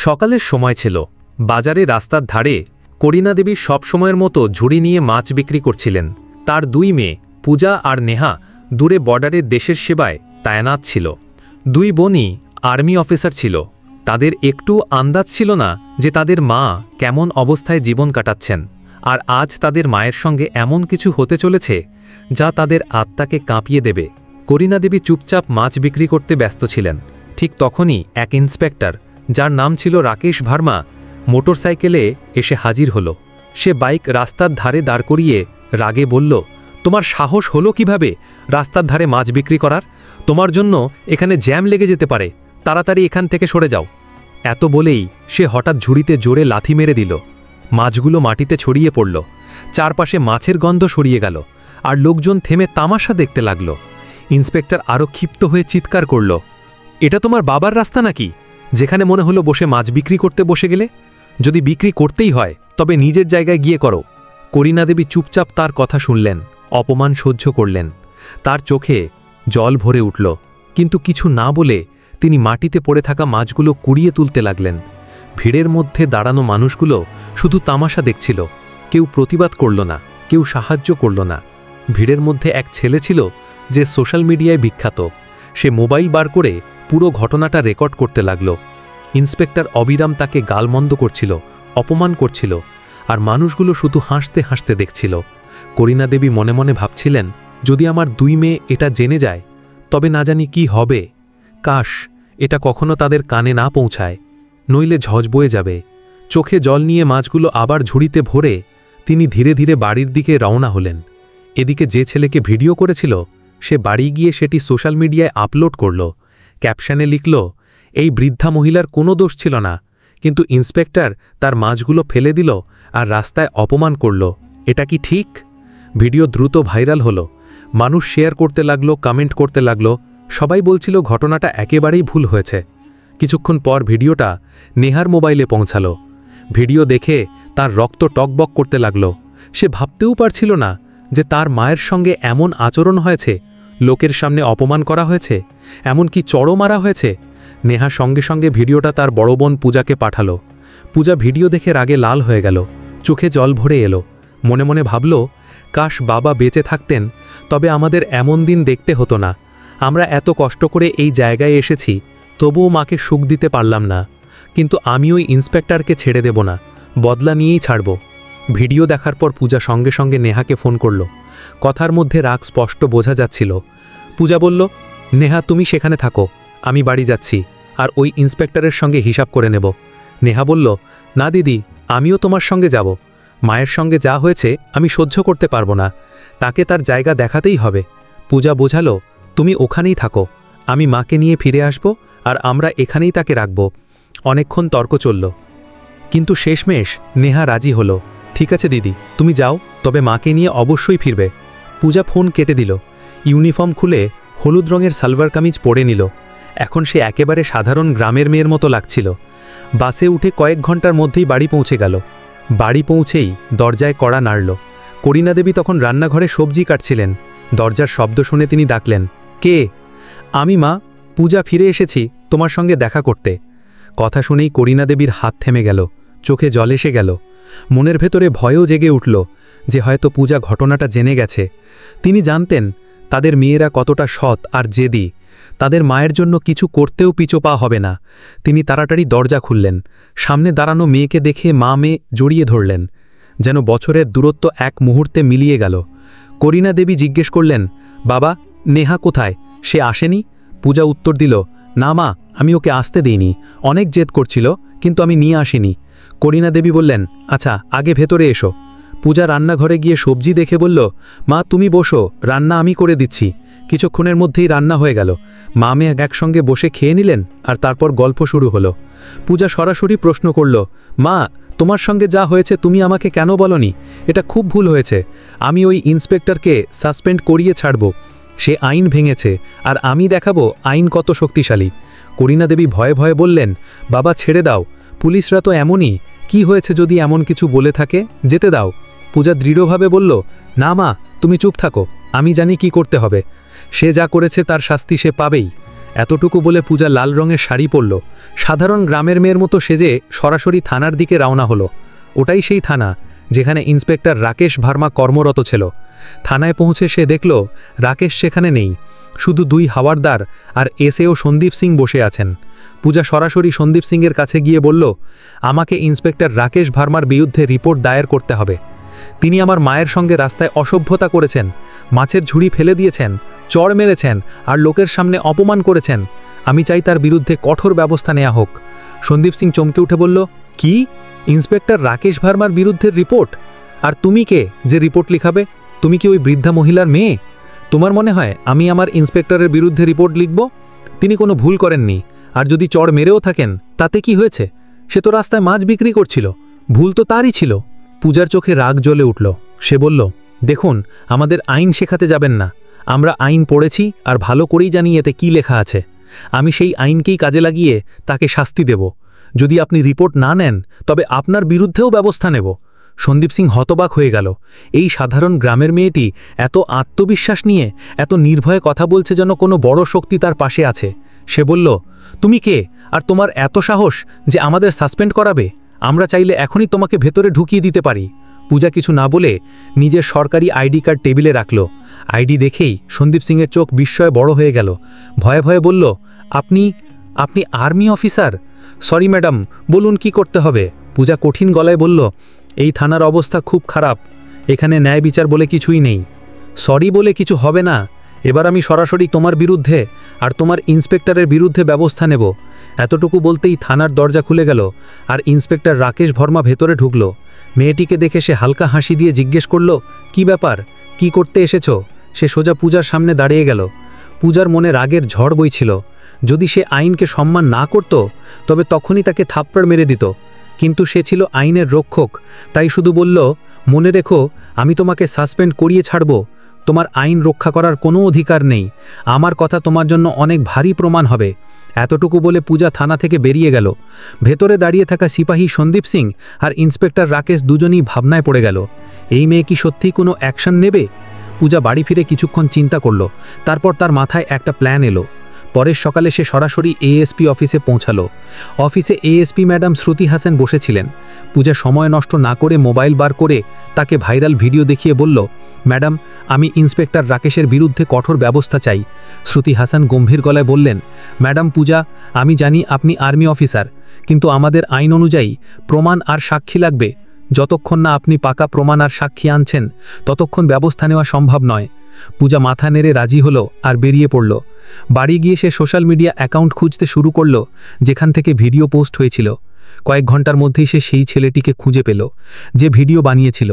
সকালের সময় ছিল। বাজারে রাস্তার ধারে করিনা দেবী সবসময়ের মতো ঝুড়ি নিয়ে মাছ বিক্রি করছিলেন। তার দুই মেয়ে পূজা আর নেহা দূরে বর্ডারে দেশের সেবায় তায়নাত ছিল। দুই বোনই আর্মি অফিসার ছিল। তাদের একটু আন্দাজ ছিল না যে তাদের মা কেমন অবস্থায় জীবন কাটাচ্ছেন, আর আজ তাদের মায়ের সঙ্গে এমন কিছু হতে চলেছে যা তাদের আত্মাকে কাঁপিয়ে দেবে। করিনা দেবী চুপচাপ মাছ বিক্রি করতে ব্যস্ত ছিলেন। ঠিক তখনই এক ইন্সপেক্টর, যার নাম ছিল রাকেশ ভার্মা, মোটরসাইকেলে এসে হাজির হল। সে বাইক রাস্তার ধারে দাঁড় করিয়ে রাগে বলল, তোমার সাহস হলো কিভাবে রাস্তার ধারে মাছ বিক্রি করার? তোমার জন্য এখানে জ্যাম লেগে যেতে পারে, তাড়াতাড়ি এখান থেকে সরে যাও। এত বলেই সে হঠাৎ ঝুড়িতে জোরে লাথি মেরে দিল। মাছগুলো মাটিতে ছড়িয়ে পড়ল। চারপাশে মাছের গন্ধ সরিয়ে গেল, আর লোকজন থেমে তামাশা দেখতে লাগল। ইন্সপেক্টর আরও ক্ষিপ্ত হয়ে চিৎকার করল, এটা তোমার বাবার রাস্তা নাকি, যেখানে মনে হলো বসে মাছ বিক্রি করতে বসে গেলে? যদি বিক্রি করতেই হয় তবে নিজের জায়গায় গিয়ে করো। করিনা দেবী চুপচাপ তার কথা শুনলেন, অপমান সহ্য করলেন। তার চোখে জল ভরে উঠল, কিন্তু কিছু না বলে তিনি মাটিতে পড়ে থাকা মাছগুলো কুড়িয়ে তুলতে লাগলেন। ভিড়ের মধ্যে দাঁড়ানো মানুষগুলো শুধু তামাশা দেখছিল। কেউ প্রতিবাদ করল না, কেউ সাহায্য করল না। ভিড়ের মধ্যে এক ছেলে ছিল যে সোশ্যাল মিডিয়ায় বিখ্যাত। সে মোবাইল বার করে পুরো ঘটনাটা রেকর্ড করতে লাগল। ইন্সপেক্টর অবিরাম তাকে গালমন্দ করছিল, অপমান করছিল, আর মানুষগুলো শুধু হাসতে হাসতে দেখছিল। করিনা দেবী মনে মনে ভাবছিলেন, যদি আমার দুই মেয়ে এটা জেনে যায় তবে না জানি কি হবে। কাশ এটা কখনো তাদের কানে না পৌঁছায়, নইলে ঝড় বয়ে যাবে। চোখে জল নিয়ে মাছগুলো আবার ঝুড়িতে ভরে তিনি ধীরে ধীরে বাড়ির দিকে রওনা হলেন। এদিকে যে ছেলেকে ভিডিও করেছিল সে বাড়ি গিয়ে সেটি সোশ্যাল মিডিয়ায় আপলোড করল। ক্যাপশনে লিখল, এই বৃদ্ধা মহিলার কোনো দোষ ছিল না, কিন্তু ইন্সপেক্টর তার মাছগুলো ফেলে দিল আর রাস্তায় অপমান করল। এটা কি ঠিক? ভিডিও দ্রুত ভাইরাল হলো। মানুষ শেয়ার করতে লাগলো, কমেন্ট করতে লাগলো। সবাই বলছিল ঘটনাটা একেবারেই ভুল হয়েছে। কিছুক্ষণ পর ভিডিওটা নেহার মোবাইলে পৌঁছালো। ভিডিও দেখে তার রক্ত টকবক করতে লাগলো। সে ভাবতেও পারছিল না যে তার মায়ের সঙ্গে এমন আচরণ হয়েছে, লোকের সামনে অপমান করা হয়েছে, এমনকি চড়ও মারা হয়েছে। নেহা সঙ্গে সঙ্গে ভিডিওটা তার বড় বোন পূজাকে পাঠালো। পূজা ভিডিও দেখে রাগে লাল হয়ে গেল, চোখে জল ভরে এলো। মনে মনে ভাবল, কাশ বাবা বেঁচে থাকতেন, তবে আমাদের এমন দিন দেখতে হতো না। আমরা এত কষ্ট করে এই জায়গায় এসেছি, তবুও মাকে সুখ দিতে পারলাম না। কিন্তু আমি ওই ইন্সপেক্টরকে ছেড়ে দেব না, বদলা নিয়েই ছাড়ব। ভিডিও দেখার পর পূজা সঙ্গে সঙ্গে নেহাকে ফোন করল। কথার মধ্যে রাগ স্পষ্ট বোঝা যাচ্ছিল। পূজা বলল, নেহা তুমি সেখানে থাকো, আমি বাড়ি যাচ্ছি, আর ওই ইন্সপেক্টরের সঙ্গে হিসাব করে নেব। নেহা বলল, না দিদি, আমিও তোমার সঙ্গে যাব। মায়ের সঙ্গে যা হয়েছে আমি সহ্য করতে পারবো না, তাকে তার জায়গা দেখাতেই হবে। পূজা বোঝালো, তুমি ওখানেই থাকো, আমি মাকে নিয়ে ফিরে আসব, আর আমরা এখানেই তাকে রাখব। অনেকক্ষণ তর্ক চলল, কিন্তু শেষমেশ নেহা রাজি হলো। ঠিক আছে দিদি, তুমি যাও, তবে মাকে নিয়ে অবশ্যই ফিরবে। পূজা ফোন কেটে দিল। ইউনিফর্ম খুলে হলুদ রঙের সালোয়ার কামিজ পরে নিল। এখন সে একেবারে সাধারণ গ্রামের মেয়ের মতো লাগছিল। বাসে উঠে কয়েক ঘন্টার মধ্যেই বাড়ি পৌঁছে গেল। বাড়ি পৌঁছেই দরজায় কড়া নাড়ল। করিনা দেবী তখন রান্নাঘরে সবজি কাটছিলেন। দরজার শব্দ শুনে তিনি ডাকলেন, কে? আমি মা, পূজা, ফিরে এসেছি তোমার সঙ্গে দেখা করতে। কথা শুনেই করিনা দেবীর হাত থেমে গেল, চোখে জল এসে গেল। মনের ভেতরে ভয়ও জেগে উঠল যে হয়তো পূজা ঘটনাটা জেনে গেছে। তিনি জানতেন তাদের মেয়েরা কতটা সৎ আর জেদি। তাদের মায়ের জন্য কিছু করতেও পিছপা হবে না। তিনি তাড়াতাড়ি দরজা খুললেন। সামনে দাঁড়ানো মেয়েকে দেখে মা মেয়ে জড়িয়ে ধরলেন, যেন বছরের দূরত্ব এক মুহূর্তে মিলিয়ে গেল। করিনা দেবী জিজ্ঞেস করলেন, বাবা, নেহা কোথায়? সে আসেনি? পূজা উত্তর দিল, না মা, আমি ওকে আসতে দিইনি। অনেক জেদ করছিল, কিন্তু আমি নিয়ে আসিনি। করিনা দেবী বললেন, আচ্ছা, আগে ভেতরে এসো। পূজা রান্নাঘরে গিয়ে সবজি দেখে বলল, মা তুমি বসো, রান্না আমি করে দিচ্ছি। কিছুক্ষণের মধ্যেই রান্না হয়ে গেল। মা মেয়ে একসঙ্গে বসে খেয়ে নিলেন, আর তারপর গল্প শুরু হলো। পূজা সরাসরি প্রশ্ন করল, মা, তোমার সঙ্গে যা হয়েছে তুমি আমাকে কেন বলনি? এটা খুব ভুল হয়েছে। আমি ওই ইন্সপেক্টরকে সাসপেন্ড করিয়ে ছাড়ব। সে আইন ভেঙেছে, আর আমি দেখাবো আইন কত শক্তিশালী। করিনা দেবী ভয়ে ভয়ে বললেন, বাবা ছেড়ে দাও, পুলিশরা তো এমনই, কি হয়েছে যদি এমন কিছু বলে থাকে? যেতে দাও। পূজা দৃঢ়ভাবে বলল, না মা, তুমি চুপ থাকো, আমি জানি কি করতে হবে। সে যা করেছে তার শাস্তি সে পাবেই। এতটুকু বলে পূজা লাল রঙের শাড়ি পরল, সাধারণ গ্রামের মেয়ের মতো সেজে সরাসরি থানার দিকে রওনা হলো। ওটাই সেই থানা যেখানে ইন্সপেক্টর রাকেশ ভার্মা কর্মরত ছিল। থানায় পৌঁছে সে দেখল রাকেশ সেখানে নেই, শুধু 2 হাওয়ারদার আর এসএও সন্দীপ সিং বসে আছেন। পূজা সরাসরি সন্দীপ সিংয়ের কাছে গিয়ে বলল, আমাকে ইন্সপেক্টর রাকেশ ভার্মার বিরুদ্ধে রিপোর্ট দায়ের করতে হবে। তিনি আমার মায়ের সঙ্গে রাস্তায় অসভ্যতা করেছেন, মাছের ঝুড়ি ফেলে দিয়েছেন, চড় মেরেছেন আর লোকের সামনে অপমান করেছেন। আমি চাই তার বিরুদ্ধে কঠোর ব্যবস্থা নেওয়া হোক। সন্দীপ সিং চমকে উঠে বলল, কি? ইন্সপেক্টর রাকেশ ভার্মার বিরুদ্ধে রিপোর্ট? আর তুমি কে যে রিপোর্ট লিখাবে? তুমি কি ওই বৃদ্ধা মহিলার মেয়ে? তোমার মনে হয় আমি আমার ইন্সপেক্টরের বিরুদ্ধে রিপোর্ট লিখব? তিনি কোনো ভুল করেননি, আর যদি চড় মেরেও থাকেন তাতে কি হয়েছে? সে তো রাস্তায় মাছ বিক্রি করছিল, ভুল তো তারই ছিল। পূজার চোখে রাগ জ্বলে উঠল। সে বলল, দেখুন, আমাদের আইন শেখাতে যাবেন না। আমরা আইন পড়েছি আর ভালো করেই জানি এতে কি লেখা আছে। আমি সেই আইনকেই কাজে লাগিয়ে তাকে শাস্তি দেব। যদি আপনি রিপোর্ট না নেন তবে আপনার বিরুদ্ধেও ব্যবস্থা নেব। সন্দীপ সিং হতবাক হয়ে গেল। এই সাধারণ গ্রামের মেয়েটি এত আত্মবিশ্বাস নিয়ে এত নির্ভয়ে কথা বলছে যেন কোনো বড় শক্তি তার পাশে আছে। সে বলল, তুমি কে আর তোমার এত সাহস যে আমাদের সাসপেন্ড করাবে? আমরা চাইলে এখনই তোমাকে ভেতরে ঢুকিয়ে দিতে পারি। পূজা কিছু না বলে নিজের সরকারি আইডি কার্ড টেবিলে রাখল। আইডি দেখেই সন্দীপ সিংয়ের চোখ বিস্ময়ে বড় হয়ে গেল। ভয়ে ভয়ে বলল, আপনি আপনি আর্মি অফিসার? সরি ম্যাডাম, বলুন কি করতে হবে? পূজা কঠিন গলায় বলল, এই থানার অবস্থা খুব খারাপ, এখানে ন্যায় বিচার বলে কিছুই নেই। সরি বলে কিছু হবে না, এবার আমি সরাসরি তোমার বিরুদ্ধে আর তোমার ইন্সপেক্টরের বিরুদ্ধে ব্যবস্থা নেব। এতটুকু বলতেই থানার দরজা খুলে গেল আর ইন্সপেক্টর রাকেশ ভার্মা ভেতরে ঢুকল। মেয়েটিকে দেখে সে হালকা হাসি দিয়ে জিজ্ঞেস করল, কি ব্যাপার, কি করতে এসেছো? সে সোজা পূজার সামনে দাঁড়িয়ে গেল। পূজার মনে রাগের ঝড় বইছিল। যদি সে আইনকে সম্মান না করত তবে তখনই তাকে থাপ্পড় মেরে দিত, কিন্তু সে ছিল আইনের রক্ষক, তাই শুধু বলল, মনে রেখো, আমি তোমাকে সাসপেন্ড করিয়ে ছাড়ব। তোমার আইন রক্ষা করার কোনো অধিকার নেই। আমার কথা তোমার জন্য অনেক ভারী প্রমাণ হবে। এতটুকু বলে পূজা থানা থেকে বেরিয়ে গেল। ভেতরে দাঁড়িয়ে থাকা সিপাহী সন্দীপ সিং আর ইন্সপেক্টর রাকেশ দুজনেই ভাবনায় পড়ে গেল। এই মেয়ে কি সত্যিই কোনো অ্যাকশন নেবে? পূজা বাড়ি ফিরে কিছুক্ষণ চিন্তা করল। তারপর তার মাথায় একটা প্ল্যান এলো। পরের সকালে সে সরাসরি এএসপি অফিসে পৌঁছালো। অফিসে এএসপি ম্যাডাম শ্রুতি হাসান বসেছিলেন। পূজা সময় নষ্ট না করে মোবাইল বার করে তাকে ভাইরাল ভিডিও দেখিয়ে বলল, ম্যাডাম, আমি ইন্সপেক্টর রাকেশের বিরুদ্ধে কঠোর ব্যবস্থা চাই। শ্রুতি হাসান গম্ভীর গলায় বললেন, ম্যাডাম পূজা, আমি জানি আপনি আর্মি অফিসার, কিন্তু আমাদের আইন অনুযায়ী প্রমাণ আর সাক্ষী লাগবে। যতক্ষণ না আপনি পাকা প্রমাণ আর সাক্ষী আনছেন ততক্ষণ ব্যবস্থা নেওয়া সম্ভব নয়। পূজা মাথা নেড়ে রাজি হলো আর বেরিয়ে পড়ল। বাড়ি গিয়ে সে সোশ্যাল মিডিয়া অ্যাকাউন্ট খুঁজতে শুরু করল যেখান থেকে ভিডিও পোস্ট হয়েছিল। কয়েক ঘন্টার মধ্যেই সে সেই ছেলেটিকে খুঁজে পেল যে ভিডিও বানিয়েছিল।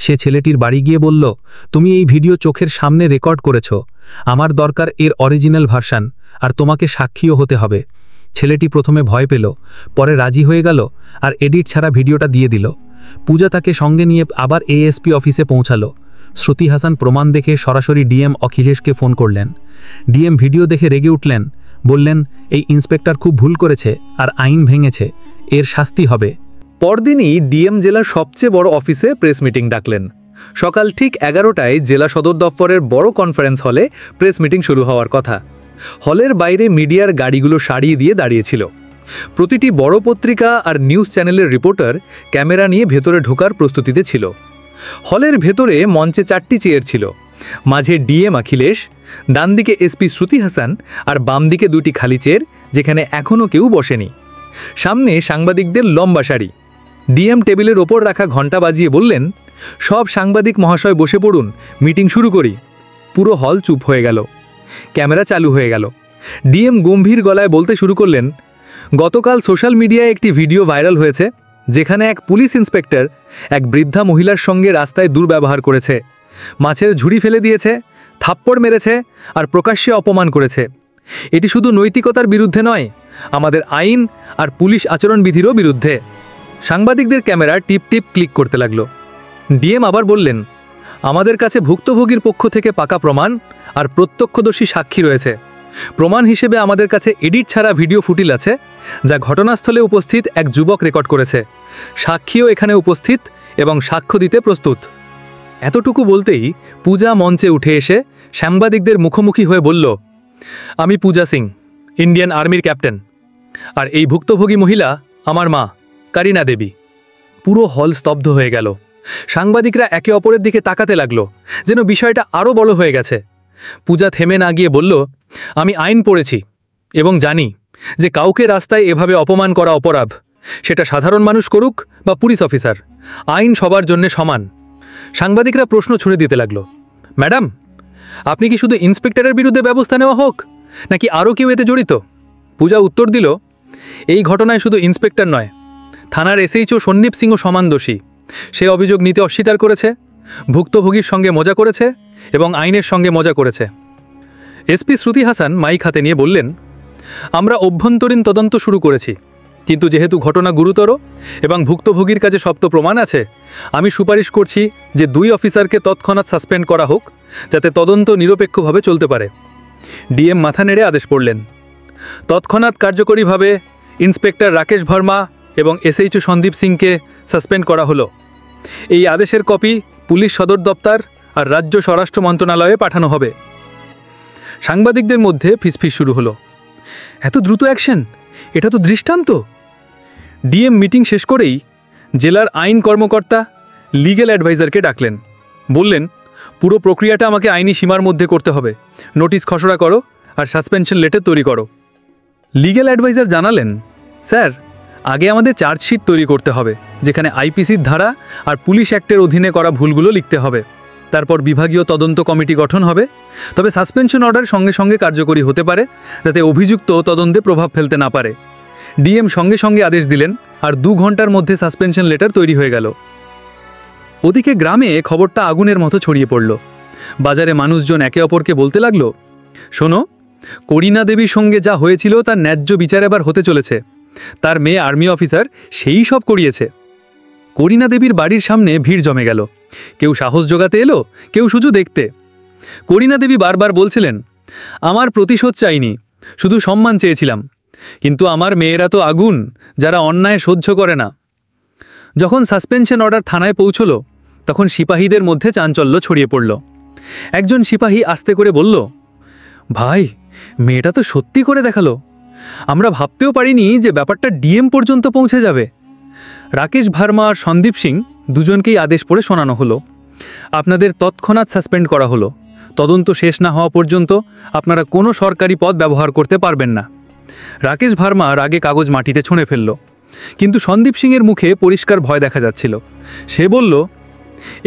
সে ছেলেটির বাড়ি গিয়ে বলল, তুমি এই ভিডিও চোখের সামনে রেকর্ড করেছ, আমার দরকার এর অরিজিনাল ভার্সন, আর তোমাকে সাক্ষীও হতে হবে। ছেলেটি প্রথমে ভয় পেল, পরে রাজি হয়ে গেল আর এডিট ছাড়া ভিডিওটা দিয়ে দিল। পূজা তাকে সঙ্গে নিয়ে আবার এএসপি অফিসে পৌঁছালো। শ্রুতি হাসান প্রমাণ দেখে সরাসরি ডিএম অখিলেশকে ফোন করলেন। ডিএম ভিডিও দেখে রেগে উঠলেন, বললেন, এই ইন্সপেক্টর খুব ভুল করেছে আর আইন ভেঙেছে, এর শাস্তি হবে। পরদিনই ডিএম জেলার সবচেয়ে বড় অফিসে প্রেস মিটিং ডাকলেন। সকাল ঠিক 11টায় জেলা সদর দফতরের বড় কনফারেন্স হলে প্রেস মিটিং শুরু হওয়ার কথা। হলের বাইরে মিডিয়ার গাড়িগুলো সারিয়ে দিয়ে দাঁড়িয়েছিল। প্রতিটি বড় পত্রিকা আর নিউজ চ্যানেলের রিপোর্টার ক্যামেরা নিয়ে ভেতরে ঢোকার প্রস্তুতিতে ছিল। হলের ভেতরে মঞ্চে 4টি চেয়ার ছিল। মাঝে ডিএম অখিলেশ, ডান দিকে এসপি শ্রুতি হাসান আর বাম দিকে 2টি খালি চেয়ার যেখানে এখনও কেউ বসেনি। সামনে সাংবাদিকদের লম্বা সারি। ডিএম টেবিলের ওপর রাখা ঘণ্টা বাজিয়ে বললেন, সব সাংবাদিক মহাশয় বসে পড়ুন, মিটিং শুরু করি। পুরো হল চুপ হয়ে গেল। ক্যামেরা চালু হয়ে গেল। ডিএম গম্ভীর গলায় বলতে শুরু করলেন, গতকাল সোশ্যাল মিডিয়ায় একটি ভিডিও ভাইরাল হয়েছে যেখানে এক পুলিশ ইন্সপেক্টর এক বৃদ্ধা মহিলার সঙ্গে রাস্তায় দুর্ব্যবহার করেছে, মাছের ঝুড়ি ফেলে দিয়েছে, থাপ্পড় মেরেছে আর প্রকাশ্যে অপমান করেছে। এটি শুধু নৈতিকতার বিরুদ্ধে নয়, আমাদের আইন আর পুলিশ আচরণবিধিরও বিরুদ্ধে। সাংবাদিকদের ক্যামেরা টিপ টিপ ক্লিক করতে লাগলো। ডিএম আবার বললেন, আমাদের কাছে ভুক্তভোগীর পক্ষ থেকে পাকা প্রমাণ আর প্রত্যক্ষদর্শী সাক্ষী রয়েছে। প্রমাণ হিসেবে আমাদের কাছে এডিট ছাড়া ভিডিও ফুটেজ আছে যা ঘটনাস্থলে উপস্থিত এক যুবক রেকর্ড করেছে। সাক্ষীও এখানে উপস্থিত এবং সাক্ষ্য দিতে প্রস্তুত। এতটুকু বলতেই পূজা মঞ্চে উঠে এসে সাংবাদিকদের মুখোমুখি হয়ে বলল, আমি পূজা সিং, ইন্ডিয়ান আর্মির ক্যাপ্টেন। আর এই ভুক্তভোগী মহিলা আমার মা, করিনা দেবী। পুরো হল স্তব্ধ হয়ে গেল। সাংবাদিকরা একে অপরের দিকে তাকাতে লাগলো, যেন বিষয়টা আরও বড় হয়ে গেছে। পূজা থেমে না গিয়ে বলল, আমি আইন পড়েছি এবং জানি যে কাউকে রাস্তায় এভাবে অপমান করা অপরাধ, সেটা সাধারণ মানুষ করুক বা পুলিশ অফিসার, আইন সবার জন্য সমান। সাংবাদিকরা প্রশ্ন ছুড়ে দিতে লাগলো, ম্যাডাম, আপনি কি শুধু ইন্সপেক্টরের বিরুদ্ধে ব্যবস্থা নেওয়া হোক, নাকি আরও কেউ এতে জড়িত? পূজা উত্তর দিল, এই ঘটনায় শুধু ইন্সপেক্টর নয়, থানার এসএইচও সন্দীপ সিংও সমান দোষী। সে অভিযোগ নিতে অস্বীকার করেছে, ভুক্তভোগীর সঙ্গে মজা করেছে এবং আইনের সঙ্গে মজা করেছে। এসপি শ্রুতি হাসান মাইক হাতে নিয়ে বললেন, আমরা অভ্যন্তরীণ তদন্ত শুরু করেছি, কিন্তু যেহেতু ঘটনা গুরুতর এবং ভুক্তভোগীর কাছে শক্ত প্রমাণ আছে, আমি সুপারিশ করছি যে 2 অফিসারকে তৎক্ষণাৎ সাসপেন্ড করা হোক, যাতে তদন্ত নিরপেক্ষভাবে চলতে পারে। ডিএম মাথা নেড়ে আদেশ পড়লেন। তৎক্ষণাৎ কার্যকরীভাবে ইন্সপেক্টর রাকেশ ভার্মা এবং এসএইচও সন্দীপ সিংকে সাসপেন্ড করা হলো। এই আদেশের কপি পুলিশ সদর দপ্তর আর রাজ্য স্বরাষ্ট্র মন্ত্রণালয়ে পাঠানো হবে। সাংবাদিকদের মধ্যে ফিসফিস শুরু হলো, এত দ্রুত অ্যাকশন, এটা তো দৃষ্টান্ত। ডিএম মিটিং শেষ করেই জেলার আইন কর্মকর্তা লিগ্যাল অ্যাডভাইজারকে ডাকলেন। বললেন, পুরো প্রক্রিয়াটা আমাকে আইনি সীমার মধ্যে করতে হবে, নোটিশ খসড়া করো আর সাসপেনশন লেটার তৈরি করো। লিগ্যাল অ্যাডভাইজার জানালেন, স্যার, আগে আমাদের চার্জশিট তৈরি করতে হবে, যেখানে আইপিসির ধারা আর পুলিশ অ্যাক্টের অধীনে করা ভুলগুলো লিখতে হবে। তারপর বিভাগীয় তদন্ত কমিটি গঠন হবে। তবে সাসপেনশন অর্ডার সঙ্গে সঙ্গে কার্যকরী হতে পারে, যাতে অভিযুক্ত তদন্তে প্রভাব ফেলতে না পারে। ডিএম সঙ্গে সঙ্গে আদেশ দিলেন আর 2 ঘন্টার মধ্যে সাসপেনশন লেটার তৈরি হয়ে গেল। ওদিকে গ্রামে খবরটা আগুনের মতো ছড়িয়ে পড়ল। বাজারে মানুষজন একে অপরকে বলতে লাগলো, শোনো, করিনা দেবীর সঙ্গে যা হয়েছিল তার ন্যায্য বিচার এবার হতে চলেছে। তার মেয়ে আর্মি অফিসার, সেই সব করিয়েছে। করিনা দেবীর বাড়ির সামনে ভিড় জমে গেল। কেউ সাহস জোগাতে এলো, কেউ শুধু দেখতে। করিনা দেবী বারবার বলছিলেন, আমার প্রতিশোধ চাইনি, শুধু সম্মান চেয়েছিলাম। কিন্তু আমার মেয়েরা তো আগুন, যারা অন্যায় সহ্য করে না। যখন সাসপেনশন অর্ডার থানায় পৌঁছল, তখন সিপাহীদের মধ্যে চাঞ্চল্য ছড়িয়ে পড়ল। একজন সিপাহী আস্তে করে বলল, ভাই, মেয়েটা তো সত্যি করে দেখালো। আমরা ভাবতেও পারিনি যে ব্যাপারটা ডিএম পর্যন্ত পৌঁছে যাবে। রাকেশ ভার্মা আর সন্দীপ সিং দুজনকেই আদেশ পড়ে শোনানো হলো। আপনাদের তৎক্ষণাৎ সাসপেন্ড করা হলো। তদন্ত শেষ না হওয়া পর্যন্ত আপনারা কোনো সরকারি পদ ব্যবহার করতে পারবেন না। রাকেশ ভার্মা রাগে কাগজ মাটিতে ছুঁড়ে ফেলল, কিন্তু সন্দীপ সিংয়ের মুখে পরিষ্কার ভয় দেখা যাচ্ছিল। সে বলল,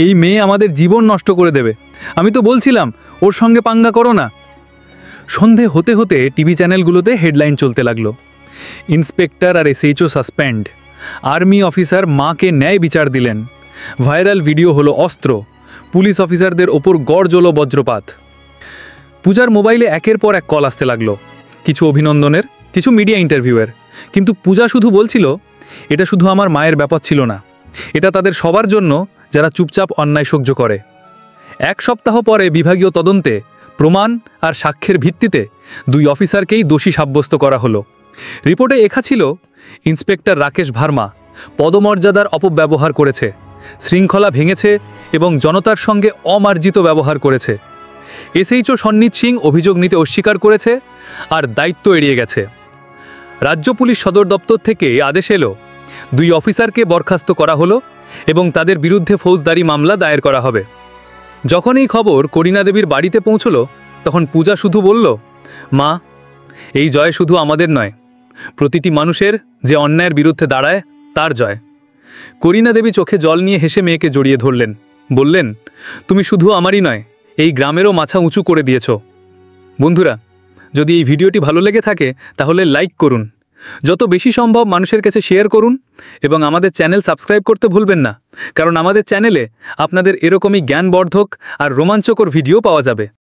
এই মেয়ে আমাদের জীবন নষ্ট করে দেবে। আমি তো বলছিলাম ওর সঙ্গে পাঙ্গা করো না। সন্ধে হতে হতে টিভি চ্যানেলগুলোতে হেডলাইন চলতে লাগলো, ইন্সপেক্টর আর এসএইচও সাসপেন্ড, আর্মি অফিসার মাকে ন্যায় বিচার দিলেন, ভাইরাল ভিডিও হলো অস্ত্র, পুলিশ অফিসারদের ওপর গর্জল বজ্রপাত। পূজার মোবাইলে একের পর এক কল আসতে লাগলো, কিছু অভিনন্দনের, কিছু মিডিয়া ইন্টারভিউয়ের। কিন্তু পূজা শুধু বলছিল, এটা শুধু আমার মায়ের ব্যাপার ছিল না, এটা তাদের সবার জন্য যারা চুপচাপ অন্যায় সহ্য করে। 1 সপ্তাহ পরে বিভাগীয় তদন্তে প্রমাণ আর সাক্ষ্যের ভিত্তিতে 2 অফিসারকেই দোষী সাব্যস্ত করা হলো। রিপোর্টে লেখা ছিল, ইন্সপেক্টর রাকেশ ভার্মা পদমর্যাদার অপব্যবহার করেছে, শৃঙ্খলা ভেঙেছে এবং জনতার সঙ্গে অমার্জিত ব্যবহার করেছে। এসএইচও সন্দীপ সিং অভিযোগ নিতে অস্বীকার করেছে আর দায়িত্ব এড়িয়ে গেছে। রাজ্য পুলিশ সদর দপ্তর থেকে আদেশ এলো, 2 অফিসারকে বরখাস্ত করা হলো এবং তাদের বিরুদ্ধে ফৌজদারি মামলা দায়ের করা হবে। যখন এই খবর করিনা দেবীর বাড়িতে পৌঁছল, তখন পূজা শুধু বলল, মা, এই জয় শুধু আমাদের নয়, প্রতিটি মানুষের যে অন্যায়ের বিরুদ্ধে দাঁড়ায় তার জয়। করিনা দেবী চোখে জল নিয়ে হেসে মেয়েকে জড়িয়ে ধরলেন, বললেন, তুমি শুধু আমারই নয়, এই গ্রামেরও মাথা উঁচু করে দিয়েছ। বন্ধুরা, যদি এই ভিডিওটি ভালো লেগে থাকে তাহলে লাইক করুন, যত বেশি সম্ভব মানুষের কাছে শেয়ার করুন এবং আমাদের চ্যানেল সাবস্ক্রাইব করতে ভুলবেন না, কারণ আমাদের চ্যানেলে আপনাদের এরকমই জ্ঞানবর্ধক আর রোমাঞ্চকর ভিডিও পাওয়া যাবে।